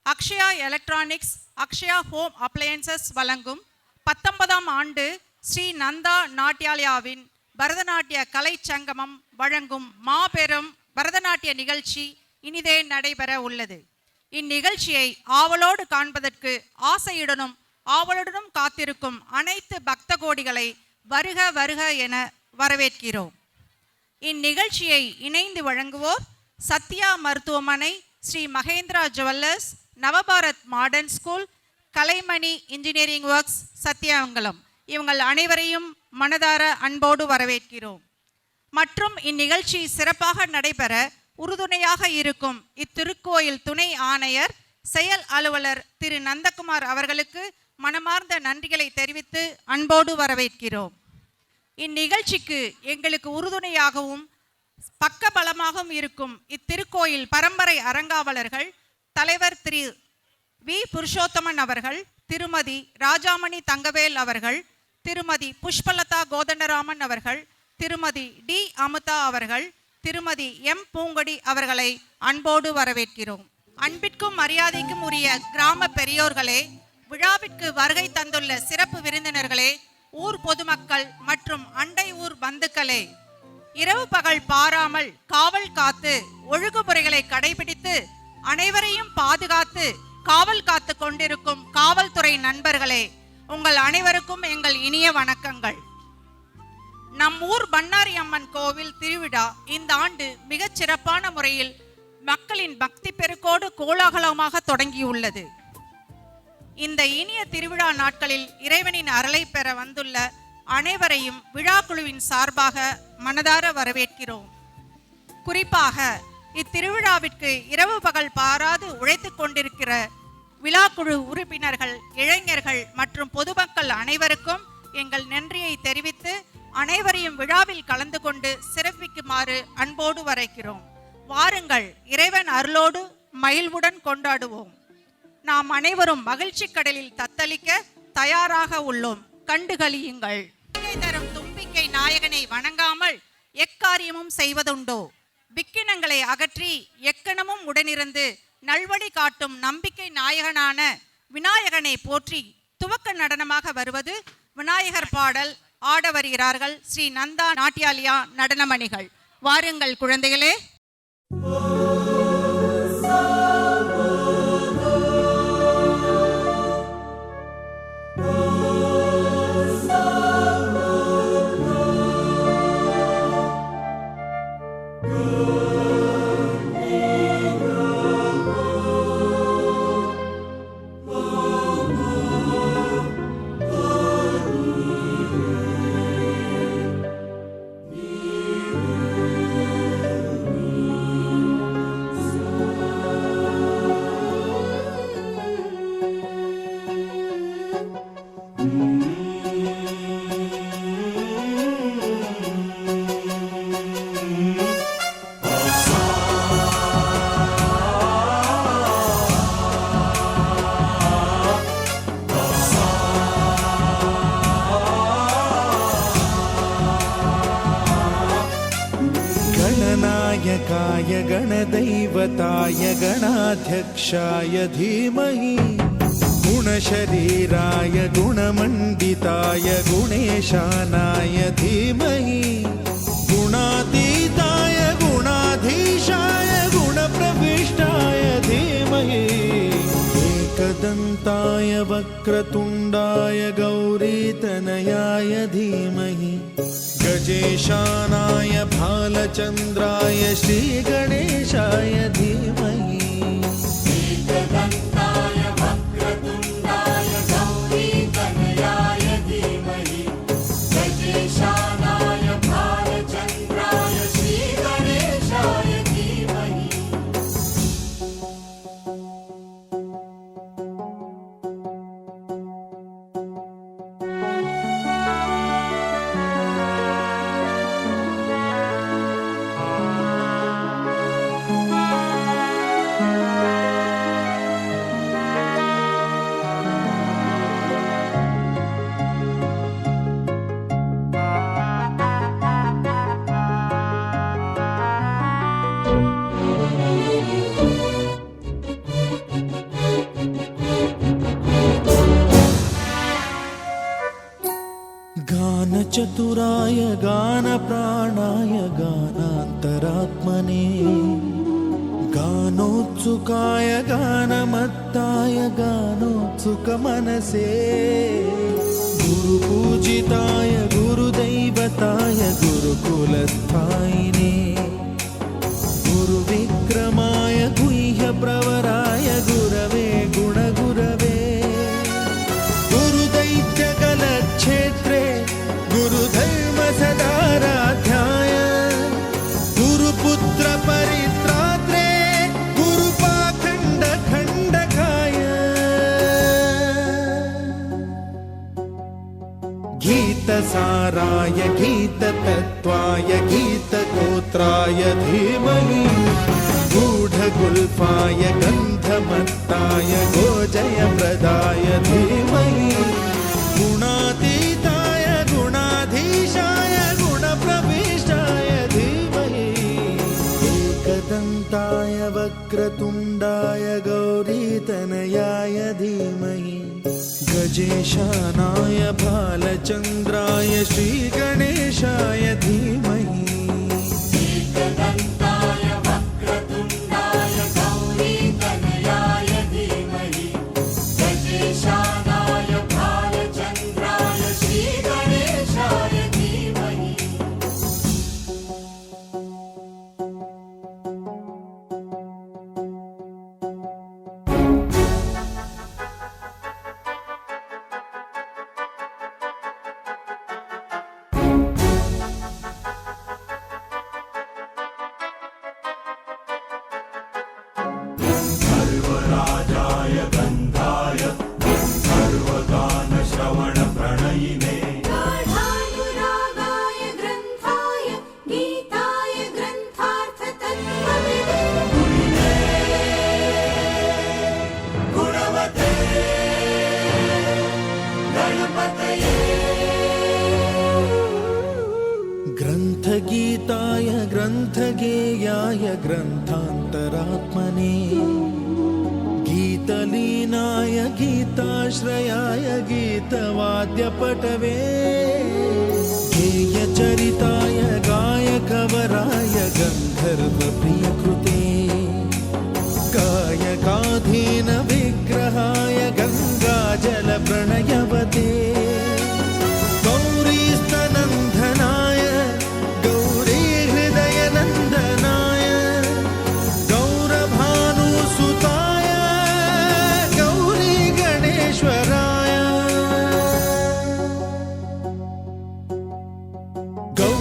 Akshaya electronics, Akshaya home appliances வழங்கும் 19ஆம் ஆண்டு ஸ்ரீ நந்தா நாட்டியாலயாவின் பரதநாட்டிய கலை சங்கமம் வழங்கும் மாபெரும் பரதநாட்டிய நிகழ்ச்சி இனிதே நடைபெற உள்ளது. இந்நிகழ்ச்சியை ஆவலோடு காண்பதற்கு ஆசையுடனும் ஆவலுடனும் காத்திருக்கும் அனைத்து பக்த கோடிகளை வருக வருக என வரவேற்கிறோம். இந்நிகழ்ச்சியை இணைந்து வழங்குவோர் சத்யா மருத்துவமனை, Sri Mahendra jewellers, Navabharath modern school, Kalaimani engineering works, Sathyamangalam. இவங்கள் அனைவரையும் மனதார அன்போடு வரவேற்கிறோம். மற்றும் இந்நிகழ்ச்சி சிறப்பாக நடைபெற உறுதுணையாக இருக்கும் இத்திருக்கோயில் துணை ஆணையர், செயல் அலுவலர் திரு நந்தகுமார் அவர்களுக்கு மனமார்ந்த நன்றிகளை தெரிவித்து அன்போடு வரவேற்கிறோம். இந்நிகழ்ச்சிக்கு எங்களுக்கு உறுதுணையாகவும் பக்கபலமாகவும் இருக்கும் இத்திருக்கோயில் பரம்பரை அறங்காவலர்கள் தலைவர் திரு வி புருஷோத்தமன் அவர்கள், திருமதி ராஜாமணி தங்கவேல் அவர்கள், திருமதி புஷ்பலதா கோதண்டராமன் அவர்கள், திருமதி டி அமுதா அவர்கள், திருமதி எம் பூங்கொடி அவர்களை அன்போடு வரவேற்கிறோம். அன்பிற்கும் மரியாதைக்கும் உரிய கிராம பெரியோர்களே, விழாவிற்கு வருகை தந்துள்ள சிறப்பு விருந்தினர்களே, ஊர் பொதுமக்கள் மற்றும் அண்டை ஊர் பந்துக்களே, இரவு பகல் பாராமல் காவல் காத்து ஒழுங்குமுறைகளை கடைபிடித்து அனைவரையும் பாதுகாத்து காவல் காத்து கொண்டிருக்கும் காவல்துறை நண்பர்களே, உங்கள் அனைவருக்கும் எங்கள் இனிய வணக்கங்கள். நம் ஊர் பண்ணாரி அம்மன் கோவில் திருவிழா இந்த ஆண்டு மிகச் சிறப்பான முறையில் மக்களின் பக்தி பெருக்கோடு கோலாகலமாக தொடங்கியுள்ளது. இந்த இனிய திருவிழா நாட்களில் இறைவனின் அருளை பெற வந்துள்ள அனைவரையும் விழா குழுவின் சார்பாக மனதார வரவேற்கிறோம். குறிப்பாக இத்திருவிழாவிற்கு இரவு பகல் பாராது உழைத்து கொண்டிருக்கிற விழாக்குழு உறுப்பினர்கள், இளைஞர்கள் மற்றும் பொதுமக்கள் அனைவருக்கும் எங்கள் நன்றியை தெரிவித்து அனைவரையும் விழாவில் கலந்து கொண்டு சிறப்பிக்குமாறு அன்போடு வரைக்கிறோம். வாருங்கள், இறைவன் அருளோடு மகிழ்வுடன் கொண்டாடுவோம். நாம் அனைவரும் மகிழ்ச்சி கடலில் தத்தளிக்க தயாராக உள்ளோம். கண்டுகளியுங்கள். தரும் தும்பிக்கை நாயகனை வணங்காமல் எக்காரியமும் செய்வதுண்டோ? விக்கினங்களை அகற்றி எக்கணமும் உடனிருந்து நல்வழி காட்டும் நம்பிக்கை நாயகனான விநாயகனை போற்றி துவக்க நடனமாக வருவது விநாயகர் பாடல் ஆட வருகிறார்கள் ஸ்ரீ நந்தா நாட்டியாலயா நடனமணிகள். வாருங்கள் குழந்தைகளே. गणनायकाय गणदैवताय गणाध्यक्षाय धीमहि, गुणशरीराय गुणमण्डिताय गुणेशानाय धीमहि, गुणातीताय गुणाधीशाय गुणप्रविष्टाय धीमहि, एकदन्ताय वक्रतुण्डाय गौरीतनयाय धीमहि, गजेशानाय भालचन्द्राय श्रीगणेशाय धीमहि, एकदन्ताय वक्रतुण्डाय गौरीतनयाय धीमहि, गजेशानाय भालचन्द्राय श्रीगणेशाय धीमहि. चतुराय गानप्राणाय गानान्तरात्मने गानोत्सुकाय गानमत्ताय गानोत्सुकमनसे गुरुपूजिताय गुरुदैवताय गुरुकुलस्थायिने गुरुविक्रमाय गुह्यप्रवराय गुरवे गुणगुरवे गुरुदैत्यकलक्षेत्रे गुरुधर्मसदाराध्याय गुरुपुत्रपरित्रात्रे गुरुपाखण्डखण्डकाय गीतसाराय गीततत्त्वाय गीतगोत्राय धीमहि गूढगुल्फाय गन्धमत्ताय गोजयप्रदाय धीमहि गुणातीताय गुणाधीशाय गुणप्रविष्टाय धीमहि एकदन्ताय वक्रतुण्डाय गौरीतनयाय धीमहि गजेशानाय भालचन्द्राय श्रीगणेशाय धीमहि एकदन्ताय वक्रतुण्डाय गौरीतनयाय धीमहि गजेशानाय भालचन्द्राय श्रीगणेशाय धीमहि सर्वराजाय गन्धाय सर्वगानश्रवणप्रणयिने गाढानुरागाय ग्रन्थाय गीताय ग्रन्थार्थतत्त्वविदे गुणवते गणपतये ग्रन्थगीताय ग्रन्थगेयाय ग्रन्थान्तरात्मने गीतलीनाय गीताश्रयाय गीतवाद्यपटवे गेयचरिताय गायकवराय गन्धर्वप्रियकृते गायकाधीन विग्रहाय गङ्गाजलप्रणयवते गौरीस्तनन्दनाय गौरीहृदयनन्दनाय गौरभानुसुताय गौरीगणेश्वराय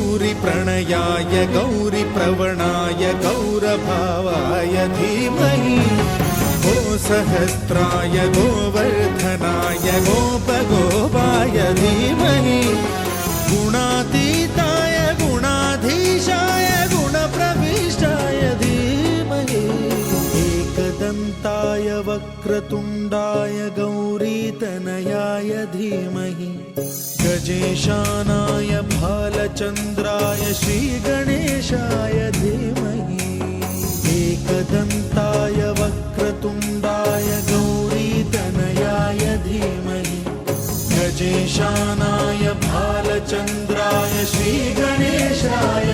गौरीप्रणयाय गौरीप्रवणाय गौरभावाय धीमहि गोसहस्राय गोवर्धनाय गोपगोपाय धीमहि गुणातीताय गुणाधीशाय गुणप्रविष्टाय धीमहि एकदन्ताय वक्रतुण्डाय गौरीतनयाय धीमहि गजेशानाय भालचन्द्राय श्रीगणेशाय धीमहि एकदन्ताय वक्रतुण्डाय गौरीतनयाय धीमहि गजेशानाय भालचन्द्राय श्रीगणेशाय